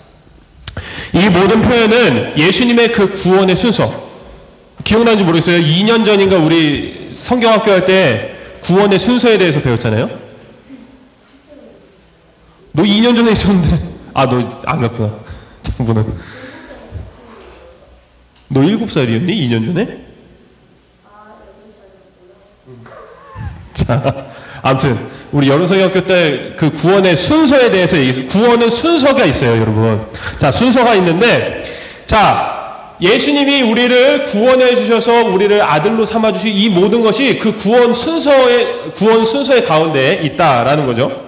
이 모든 표현은 예수님의 그 구원의 순서, 기억나는지 모르겠어요. 2년 전인가 우리 성경학교 할 때 구원의 순서에 대해서 배웠잖아요. 너 2년 전에 있었는데, 너 안 갔구나. 장부는. 너 7살이었니? 2년 전에? 자, 아무튼 우리 여름성경학교 때 그 구원의 순서에 대해서 얘기했어요. 구원은 순서가 있어요, 여러분. 자, 순서가 있는데, 자, 예수님이 우리를 구원해 주셔서 우리를 아들로 삼아 주신 이 모든 것이 그 구원 순서의 가운데 있다라는 거죠.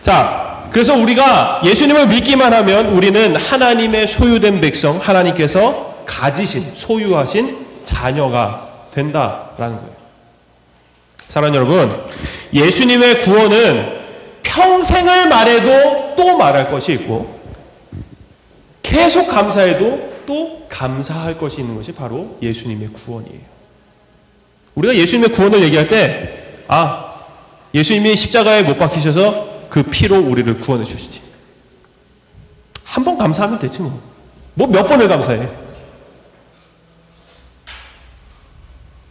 자, 그래서 우리가 예수님을 믿기만 하면 우리는 하나님의 소유된 백성, 하나님께서 가지신, 소유하신 자녀가 된다라는 거예요. 사랑하는 여러분, 예수님의 구원은 평생을 말해도 또 말할 것이 있고, 계속 감사해도 또 감사할 것이 있는 것이 바로 예수님의 구원이에요. 우리가 예수님의 구원을 얘기할 때, 예수님이 십자가에 못 박히셔서 그 피로 우리를 구원해 주시지. 한 번 감사하면 되지 뭐. 뭐 몇 번을 감사해?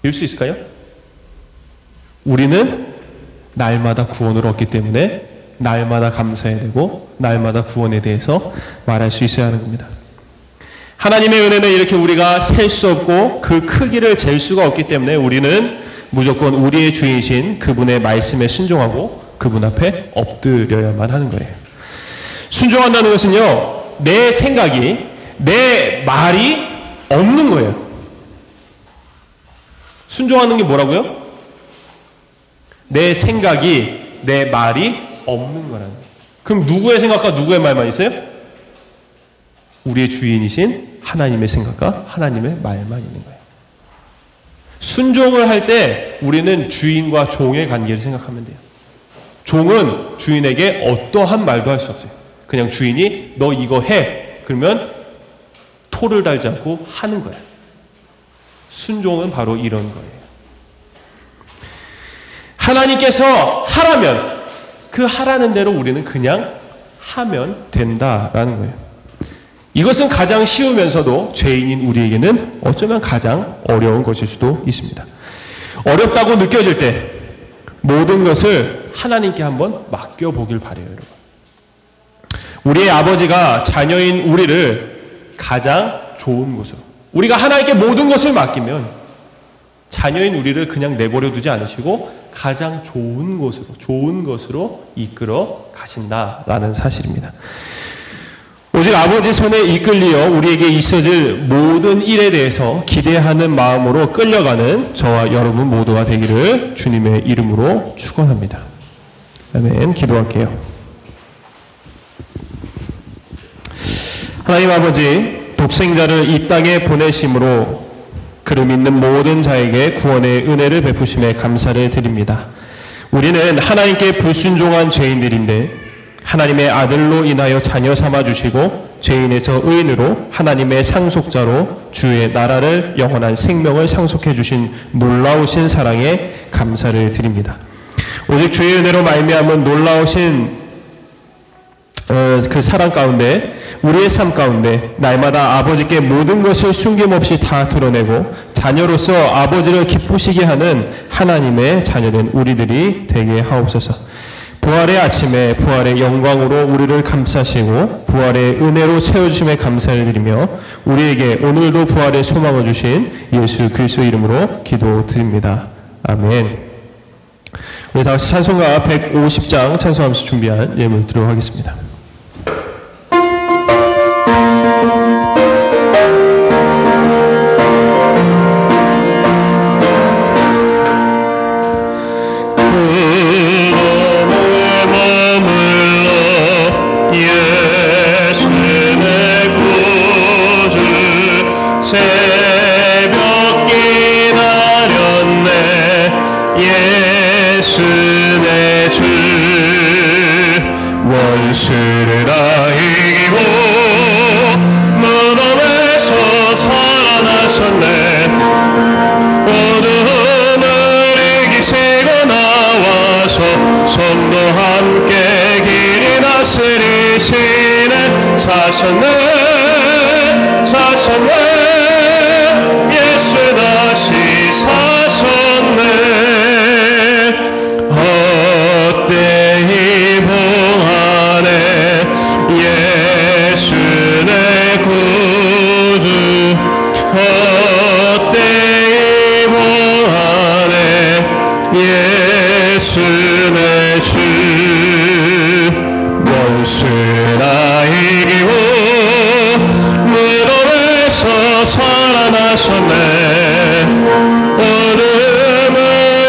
이럴 수 있을까요? 우리는 날마다 구원을 얻기 때문에 날마다 감사해야 되고 날마다 구원에 대해서 말할 수 있어야 하는 겁니다. 하나님의 은혜는 이렇게 우리가 셀 수 없고 그 크기를 잴 수가 없기 때문에 우리는 무조건 우리의 주인이신 그분의 말씀에 순종하고 그분 앞에 엎드려야만 하는 거예요. 순종한다는 것은요, 내 생각이, 내 말이 없는 거예요. 순종하는 게 뭐라고요? 내 생각이, 내 말이 없는 거라는 거예요. 그럼 누구의 생각과 누구의 말만 있어요? 우리의 주인이신 하나님의 생각과 하나님의 말만 있는 거예요. 순종을 할 때 우리는 주인과 종의 관계를 생각하면 돼요. 종은 주인에게 어떠한 말도 할 수 없어요. 그냥 주인이 너 이거 해. 그러면 토를 달지 않고 하는 거예요. 순종은 바로 이런 거예요. 하나님께서 하라면 그 하라는 대로 우리는 그냥 하면 된다라는 거예요. 이것은 가장 쉬우면서도 죄인인 우리에게는 어쩌면 가장 어려운 것일 수도 있습니다. 어렵다고 느껴질 때 모든 것을 하나님께 한번 맡겨보길 바래요, 여러분. 우리의 아버지가 자녀인 우리를 가장 좋은 곳으로, 우리가 하나님께 모든 것을 맡기면 자녀인 우리를 그냥 내버려 두지 않으시고 가장 좋은 곳으로, 좋은 것으로 이끌어 가신다라는 사실입니다. 오직 아버지 손에 이끌리어 우리에게 있어질 모든 일에 대해서 기대하는 마음으로 끌려가는 저와 여러분 모두가 되기를 주님의 이름으로 축원합니다. 아멘. 기도할게요. 하나님 아버지, 독생자를 이 땅에 보내심으로 그를 믿는 모든 자에게 구원의 은혜를 베푸심에 감사를 드립니다. 우리는 하나님께 불순종한 죄인들인데 하나님의 아들로 인하여 자녀 삼아주시고 죄인에서 의인으로 하나님의 상속자로 주의 나라를 영원한 생명을 상속해 주신 놀라우신 사랑에 감사를 드립니다. 오직 주의 은혜로 말미암은 놀라우신 그 사랑 가운데 우리의 삶 가운데 날마다 아버지께 모든 것을 숨김없이 다 드러내고 자녀로서 아버지를 기쁘시게 하는 하나님의 자녀된 우리들이 되게 하옵소서. 부활의 아침에 부활의 영광으로 우리를 감싸시고 부활의 은혜로 채워주심에 감사를 드리며 우리에게 오늘도 부활의 소망을 주신 예수 그리스도 이름으로 기도드립니다. 아멘. 우리 다시 찬송가 150장 찬송하면서 준비한 예물 드리도록 하겠습니다. 새벽 기다렸네 예수 내 주 원수를 다 이기고 무덤에서 살아나셨네 어둠을 이기시고 나와서 손도 함께 길이 다스리시네 사셨네 예수 다시 사셨네 헛되이 봉하네 예수 내 구주 헛되이 봉하네 예수 내 주 원수나 이기고 무덤에서 살아나셨네 어둠을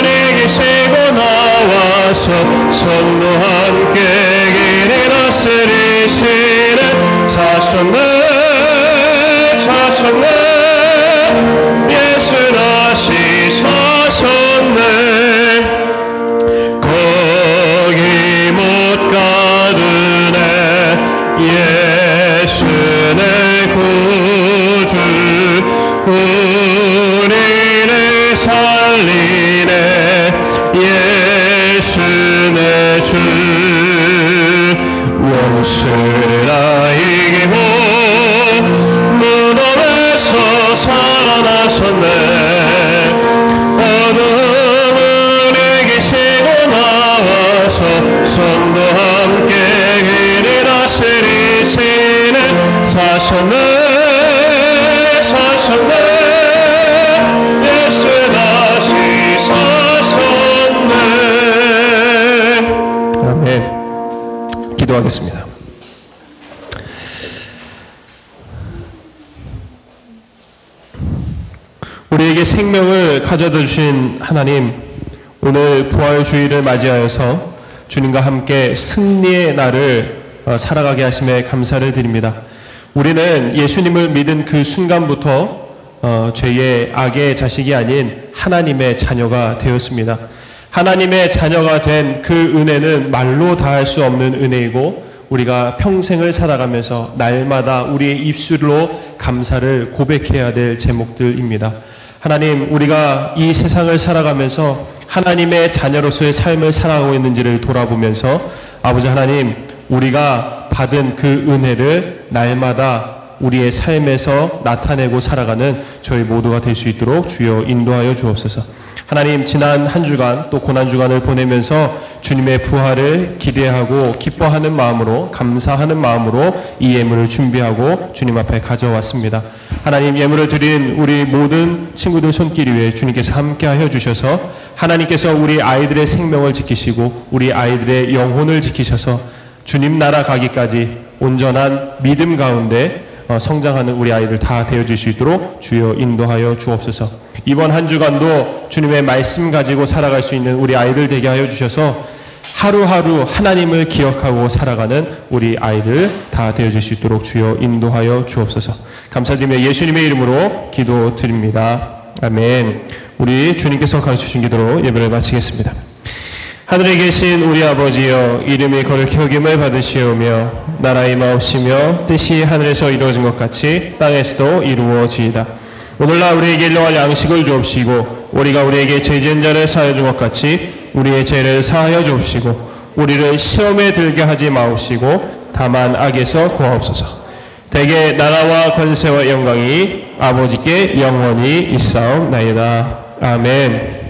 이기시고 나와서 손도 함께 길이 다스리시네 사셨네 예수 다시 사셨네 거기 못 가두네 예수 내 구주 우리를 살리네 예수 내 주 원수를 다 이기고 무덤에서 살아나셨네 어둠을 이기시고 나와서 손도 함께 길이 다스리시네 사셨네 예수 다시 사셨네 아멘. 기도하겠습니다. 우리에게 생명을 가져다 주신 하나님, 오늘 부활주의를 맞이하여서 주님과 함께 승리의 날을 살아가게 하심에 감사를 드립니다. 우리는 예수님을 믿은 그 순간부터 죄의 악의 자식이 아닌 하나님의 자녀가 되었습니다. 하나님의 자녀가 된 그 은혜는 말로 다할 수 없는 은혜이고 우리가 평생을 살아가면서 날마다 우리의 입술로 감사를 고백해야 될 제목들입니다. 하나님, 우리가 이 세상을 살아가면서 하나님의 자녀로서의 삶을 살아가고 있는지를 돌아보면서 아버지 하나님, 우리가 받은 그 은혜를 날마다 우리의 삶에서 나타내고 살아가는 저희 모두가 될 수 있도록 주여 인도하여 주옵소서. 하나님 지난 한 주간 또 고난 주간을 보내면서 주님의 부활을 기대하고 기뻐하는 마음으로 감사하는 마음으로 이 예물을 준비하고 주님 앞에 가져왔습니다. 하나님 예물을 드린 우리 모든 친구들 손길 위에 주님께서 함께하여 주셔서 하나님께서 우리 아이들의 생명을 지키시고 우리 아이들의 영혼을 지키셔서 주님 나라 가기까지 온전한 믿음 가운데 성장하는 우리 아이들 다 되어줄 수 있도록 주여 인도하여 주옵소서. 이번 한 주간도 주님의 말씀 가지고 살아갈 수 있는 우리 아이들 되게 하여 주셔서 하루하루 하나님을 기억하고 살아가는 우리 아이들 다 되어줄 수 있도록 주여 인도하여 주옵소서. 감사드리며 예수님의 이름으로 기도드립니다. 아멘. 우리 주님께서 가르쳐주신 기도로 예배를 마치겠습니다. 하늘에 계신 우리 아버지여, 이름이 거룩히 여김을 받으시오며 나라의 마옵시며 뜻이 하늘에서 이루어진 것 같이 땅에서도 이루어지이다. 오늘날 우리에게 일용할 양식을 주옵시고 우리가 우리에게 죄 지은 자를 사하여 준 것 같이 우리의 죄를 사하여 주옵시고 우리를 시험에 들게 하지 마옵시고 다만 악에서 구하옵소서. 대개 나라와 권세와 영광이 아버지께 영원히 있사옵나이다. 아멘.